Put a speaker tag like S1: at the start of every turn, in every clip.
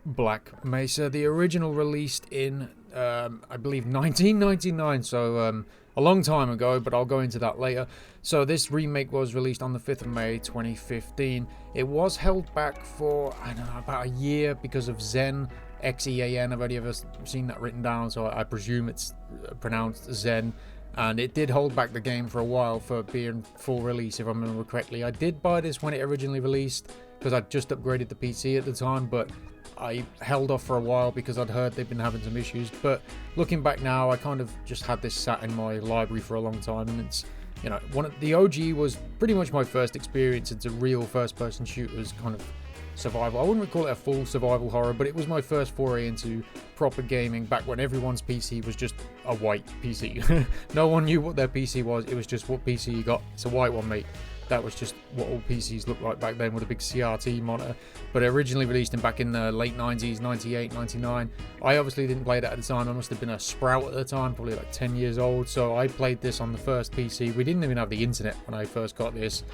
S1: Black Mesa, the original released in, I believe, 1999, so a long time ago, but I'll go into that later. So this remake was released on the 5th of May 2015. It was held back for, I don't know, about a year because of Zen, Xean. I've only ever seen that written down, so I presume it's pronounced Zen. And it did hold back the game for a while for being full release, if I remember correctly. I did buy this when it originally released because I'd just upgraded the PC at the time, but I held off for a while because I'd heard they'd been having some issues. But looking back now, I kind of just had this sat in my library for a long time, and it's, you know, the OG was pretty much my first experience into real first-person shooters, kind of survival. I wouldn't call it a full survival horror, but it was my first foray into proper gaming back when everyone's PC was just a white PC. No one knew what their PC was. It was just what PC you got. It's a white one, mate. That was just what all PCs looked like back then, with a big CRT monitor. But it originally released back in the late 90s, 98, 99. I obviously didn't play that at the time. I must have been a sprout at the time, probably like 10 years old. So I played this on the first PC. We didn't even have the internet when I first got this.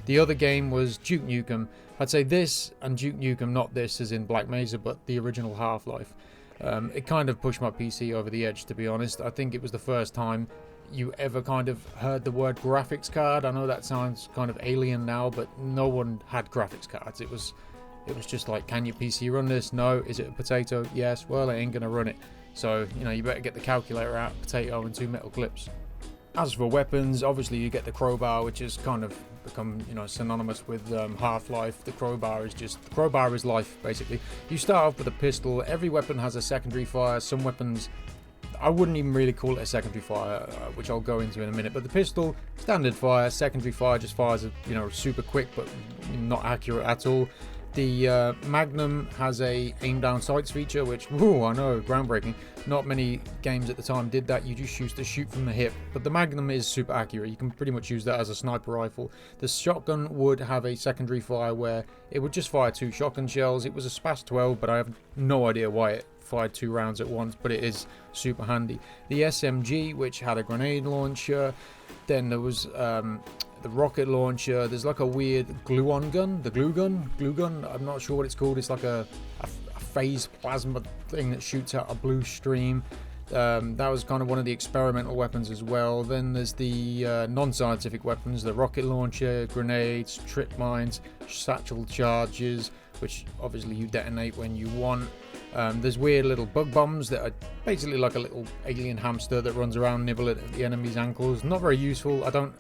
S1: The other game was Duke Nukem. I'd say this and Duke Nukem, not this as in Black Mesa, but the original Half-Life. It kind of pushed my PC over the edge, to be honest. I think it was the first time you ever kind of heard the word graphics card. I know that sounds kind of alien now, but no one had graphics cards. It was just like, can your PC run this? No. Is it a potato? Yes. Well, it ain't gonna run it. So, you know, you better get the calculator out, potato, and 2 metal clips. As for weapons, obviously you get the crowbar, which has kind of become, you know, synonymous with Half-Life. The crowbar is life, basically. You start off with a pistol. Every weapon has a secondary fire. Some weapons, I wouldn't even really call it a secondary fire, which I'll go into in a minute. But the pistol, standard fire. Secondary fire just fires, you know, super quick, but not accurate at all. The Magnum has a aim down sights feature, which, ooh, I know, groundbreaking. Not many games at the time did that. You just used to shoot from the hip. But the Magnum is super accurate. You can pretty much use that as a sniper rifle. The shotgun would have a secondary fire where it would just fire 2 shotgun shells. It was a SPAS 12, but I have no idea why it fired 2 rounds at once, but it is super handy. The SMG, which had a grenade launcher. Then there was the rocket launcher. There's like a weird glue-on gun, the glue gun. I'm not sure what it's called. It's like a phase plasma thing that shoots out a blue stream. That was kind of one of the experimental weapons as well. Then there's the non-scientific weapons, the rocket launcher, grenades, trip mines, satchel charges, which obviously you detonate when you want. There's weird little bug bombs that are basically like a little alien hamster that runs around, nibble at the enemy's ankles. Not very useful. I don't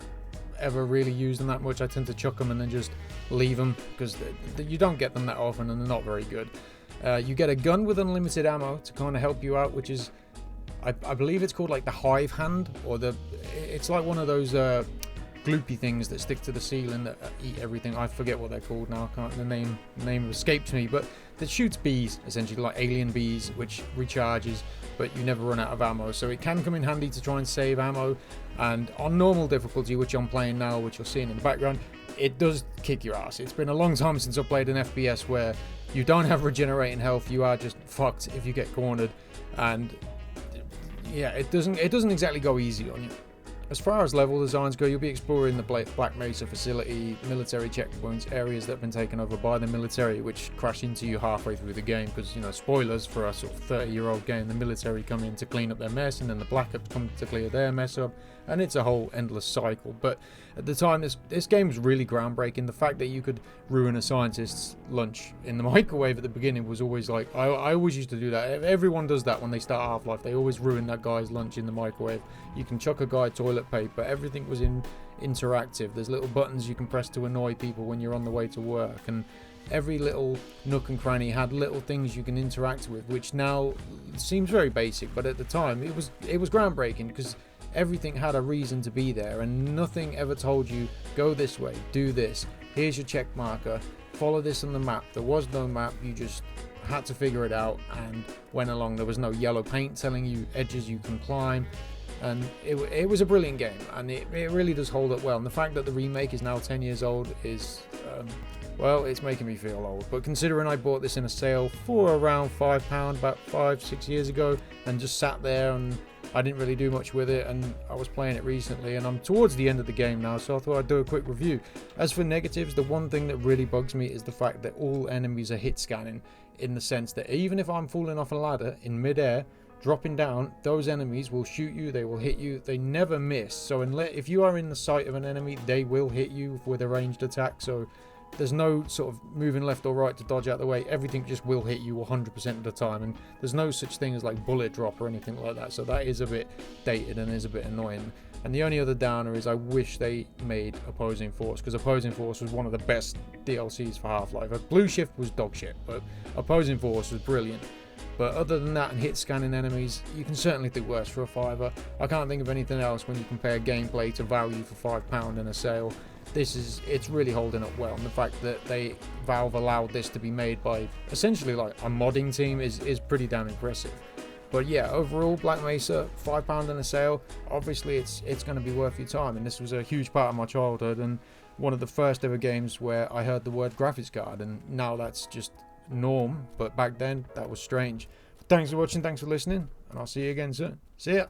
S1: ever really use them that much. I tend to chuck them and then just leave them because you don't get them that often and they're not very good. You get a gun with unlimited ammo to kind of help you out, which is, I believe it's called like the hive hand, or it's like one of those gloopy things that stick to the ceiling that eat everything. I forget what they're called now. The name escapes me, but that shoots bees, essentially like alien bees, which recharges, but you never run out of ammo. So it can come in handy to try and save ammo. And on normal difficulty, which I'm playing now, which you're seeing in the background, it does kick your ass. It's been a long time since I've played an FPS where you don't have regenerating health. You are just fucked if you get cornered, and yeah, it doesn't exactly go easy on you. As far as level designs go, you'll be exploring the Black Mesa facility, military checkpoints, areas that have been taken over by the military, which crash into you halfway through the game, because, you know, spoilers for a sort of 30-year-old game, the military come in to clean up their mess, and then the Black Ops come to clear their mess up, and it's a whole endless cycle. But at the time, this game was really groundbreaking. The fact that you could ruin a scientist's lunch in the microwave at the beginning was always like, I always used to do that. Everyone does that when they start Half-Life. They always ruin that guy's lunch in the microwave. You can chuck a guy toilet paper. Everything was interactive. There's little buttons you can press to annoy people when you're on the way to work, and every little nook and cranny had little things you can interact with, which now seems very basic, but at the time it was groundbreaking, because everything had a reason to be there, and nothing ever told you, go this way, do this, here's your check marker, follow this on the map. There was no map. You just had to figure it out and went along. There was no yellow paint telling you edges you can climb. And it was a brilliant game, and it really does hold up well. And the fact that the remake is now 10 years old is, well, it's making me feel old. But considering I bought this in a sale for around £5 about 5-6 years ago, and just sat there and I didn't really do much with it, and I was playing it recently, and I'm towards the end of the game now, so I thought I'd do a quick review. As for negatives, the one thing that really bugs me is the fact that all enemies are hit scanning, in the sense that even if I'm falling off a ladder in mid-air, dropping down, those enemies will shoot you, they will hit you, they never miss. So if you are in the sight of an enemy, they will hit you with a ranged attack. So there's no sort of moving left or right to dodge out the way. Everything just will hit you 100% of the time, and there's no such thing as like bullet drop or anything like that. So that is a bit dated and is a bit annoying. And the only other downer is I wish they made Opposing Force, because Opposing Force was one of the best DLCs for Half-Life. Blue Shift was dog shit, but Opposing Force was brilliant. But other than that and hit scanning enemies, you can certainly do worse for a $5. I can't think of anything else when you compare gameplay to value for £5 in a sale. It's really holding up well, and the fact that Valve allowed this to be made by essentially like a modding team is pretty damn impressive. But yeah, overall, Black Mesa, £5 in a sale. Obviously, it's going to be worth your time, and this was a huge part of my childhood and one of the first ever games where I heard the word graphics card, and now that's just norm, but back then that was strange. Thanks for watching, thanks for listening, and I'll see you again soon. See ya.